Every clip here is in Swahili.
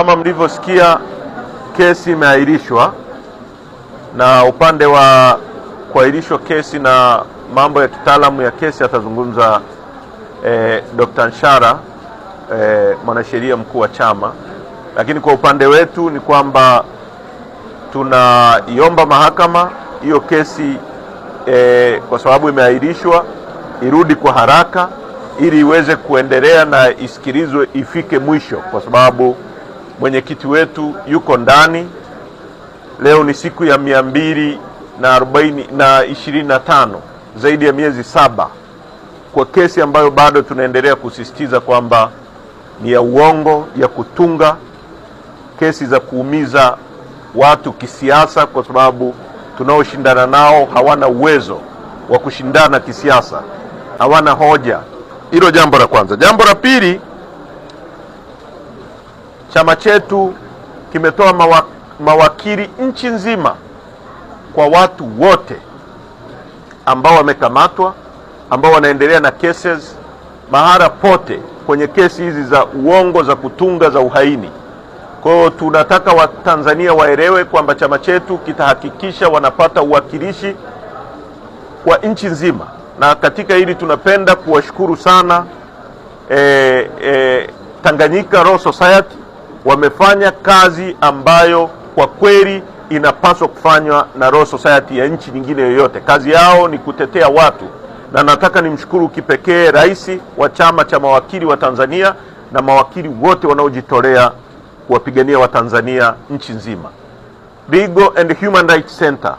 Kama mlivyosikia, kesi imeahirishwa, na upande wa kuahirishwa kesi na mambo ya kitaalamu ya kesi atazungumza Dr. Nshara, mwanasheria mkuu wa chama. Lakini kwa upande wetu ni kwamba tunaiomba mahakama hiyo kesi kwa sababu imeahirishwa irudi kwa haraka ili iweze kuendelea na isikilizwe ifike mwisho, kwa sababu mwenyekiti wetu yuko ndani. Leo ni siku ya 225, zaidi ya miezi 7 kwa kesi ambayo bado tunaendelea kusisitiza kwamba ni ya uongo, ya kutunga, kesi za kuumiza watu kisiasa, kwa sababu tunaoshindana nao hawana uwezo wa kushindana kisiasa, hawana hoja. Hilo jambo la kwanza. Jambo la pili, chama chetu kimetoa mawakili nchi nzima kwa watu wote ambao wamekamatwa, ambao wanaendelea na cases mahara pote kwenye kesi hizi za uongo, za kutunga, za uhaini. Kwa hiyo tunataka Watanzania waelewe kwamba chama chetu kitahakikisha wanapata uwakilishi kwa nchi nzima, na katika hili tunapenda kuwashukuru sana Tanganyika Law Society. Wamefanya kazi ambayo kwa kweli inapaswa kufanywa na Law Society ya nchi nyingine yoyote. Kazi yao ni kutetea watu, na nataka nimshukuru kipekee rais wa chama cha mawakili wa Tanzania na mawakili wote wanaojitolea kuwapigania Watanzania nchi nzima. Legal and Human Rights Center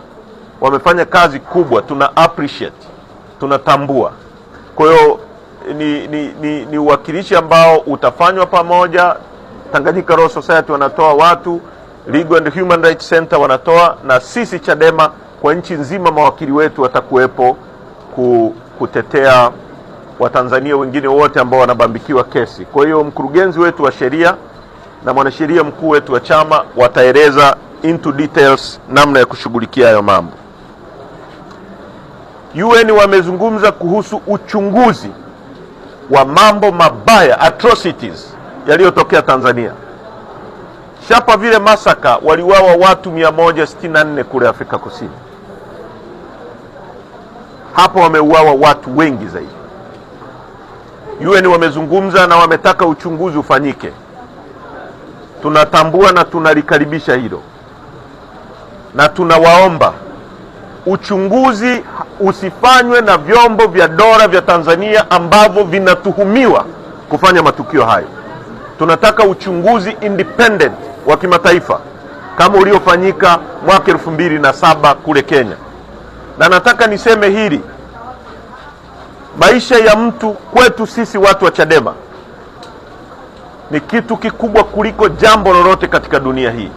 wamefanya kazi kubwa, tuna appreciate, tunatambua. Kwa hiyo ni uwakilishi ambao utafanywa pamoja. Tanganyika Law Society wanatoa watu, Legal and Human Rights Center wanatoa, na sisi Chadema kwa nchi nzima mawakili wetu watakuwepo kutetea Watanzania wengine wote ambao wanabambikiwa kesi. Kwa hiyo mkurugenzi wetu wa sheria na mwanasheria mkuu wetu wa chama wataeleza into details namna ya kushughulikia hayo mambo. UN wamezungumza kuhusu uchunguzi wa mambo mabaya, atrocities yaliyotokea Tanzania. Sharperville massacre, waliuawa watu 164 kule Afrika Kusini. Hapo wameuawa watu wengi zaidi. UN wamezungumza na wametaka uchunguzi ufanyike. Tunatambua na tunalikaribisha hilo, na tunawaomba uchunguzi usifanywe na vyombo vya dola vya Tanzania ambavyo vinatuhumiwa kufanya matukio hayo. Tunataka uchunguzi independent wa kimataifa kama uliofanyika mwaka 2007 kule Kenya. Na nataka niseme hili, maisha ya mtu kwetu sisi watu wa Chadema ni kitu kikubwa kuliko jambo lolote katika dunia hii.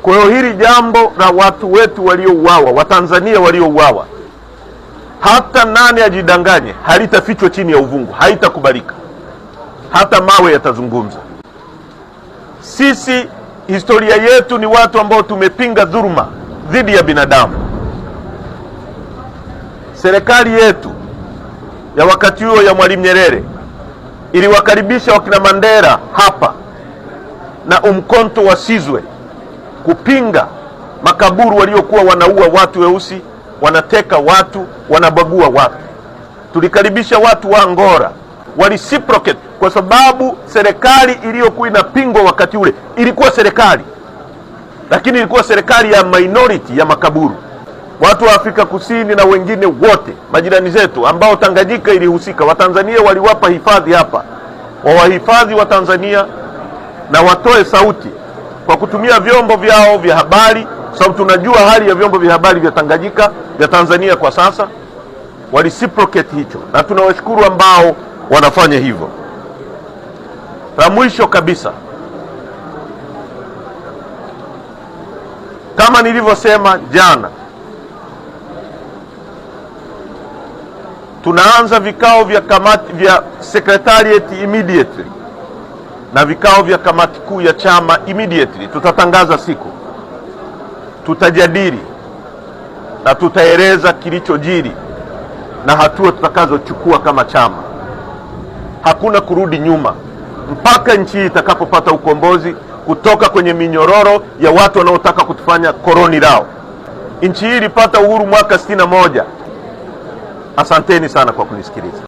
Kwa hiyo hili jambo la watu wetu waliouawa, Watanzania waliouawa, hata nani ajidanganye, halitafichwa chini ya uvungu, haitakubalika. Hata mawe yatazungumza. Sisi historia yetu ni watu ambao tumepinga dhuluma dhidi ya binadamu. Serikali yetu ya wakati huo ya Mwalimu Nyerere iliwakaribisha wakina Mandela hapa na Umkhonto wa Sizwe kupinga makaburu waliokuwa wanaua watu weusi, wanateka watu, wanabagua watu. Tulikaribisha watu wa Angola, walisiprocate, kwa sababu serikali iliyokuwa inapingwa wakati ule ilikuwa serikali, lakini ilikuwa serikali ya minority ya makaburu. Watu wa Afrika Kusini na wengine wote majirani zetu ambao Tanganyika ilihusika, Watanzania waliwapa hifadhi hapa, wawahifadhi wa Tanzania na watoe sauti kwa kutumia vyombo vyao vya habari, sababu tunajua hali ya vyombo vya habari vya Tanganyika, vya Tanzania kwa sasa. Walisiprocate hicho, na tunawashukuru ambao wanafanya hivyo. La mwisho kabisa, kama nilivyosema jana, tunaanza vikao vya kamati vya secretariat immediately na vikao vya kamati kuu ya chama immediately. Tutatangaza siku, tutajadili na tutaeleza kilichojiri na hatua tutakazochukua kama chama. Hakuna kurudi nyuma. mpaka nchi hii itakapopata ukombozi kutoka kwenye minyororo ya watu wanaotaka kutufanya koloni lao. Nchi hii ilipata uhuru mwaka 61. Asanteni sana kwa kunisikiliza.